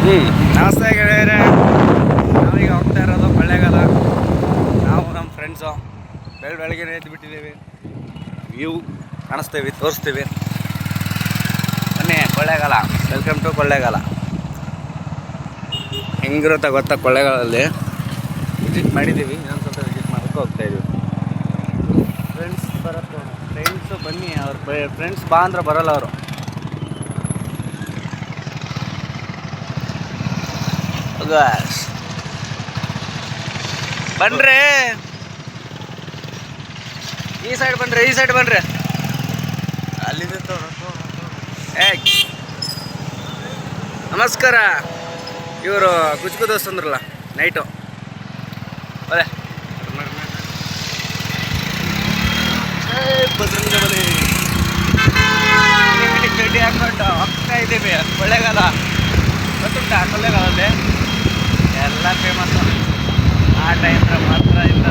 ನಮಸ್ತೆ ಗೆಳೆಯರೆ. ನಾವೀಗ ಹೋಗ್ತಾ ಇರೋದು ಕೊಳ್ಳೇಗಾಲ. ನಾವು ನಮ್ಮ ಫ್ರೆಂಡ್ಸು ಬೆಳಗ್ಗೆ ಎದ್ದು ಬಿಟ್ಟಿದ್ದೀವಿ. ವ್ಯೂ ಕಾಣಿಸ್ತೀವಿ, ತೋರಿಸ್ತೀವಿ. ಬನ್ನಿ ಕೊಳ್ಳೇಗಾಲ. Welcome to Kollegal. ಹೆಂಗಿರುತ್ತೆ ಗೊತ್ತಾ ಕೊಳ್ಳೇಗಾಲಲ್ಲಿ? ವಿಸಿಟ್ ಮಾಡಿದ್ದೀವಿ, ಇನ್ನೊಂದು ಸ್ವಲ್ಪ ವಿಸಿಟ್ ಮಾಡೋಕ್ಕೆ ಹೋಗ್ತಾ ಇದ್ದೀವಿ. ಫ್ರೆಂಡ್ಸು ಬನ್ನಿ. ಅವ್ರ ಫ್ರೆಂಡ್ಸ್ ಬಾ ಅಂದ್ರೆ ಬರೋಲ್ಲ ಅವರು. ಬನ್ರಿ, ಈ ಸೈಡ್ ಬನ್ರಿ. ಅಲ್ಲಿದೆ ನಮಸ್ಕಾರ. ಇವರು ಗುಜ್ಕು ದೋಸ್ತ್ ಅಂದ್ರಲ್ಲ, ನೈಟು ಅದೇ ಬದ್ರಂಗ ಬಲಿ ಚಡ್ಡಿ ಹಾಕೊಂಡು ಹೋಗ್ತಾ ಇದ್ದೀವಿ ಕೊಳ್ಳೇಗಾಲ. ಗೊತ್ತುಂಟಾ ಕೊಳ್ಳೇಗಾಲಲ್ಲಿ ಎಲ್ಲ ಫೇಮಸ್ಸು. ಆ ಟೈಮ್ ಮಾತ್ರ ಇಲ್ಲ.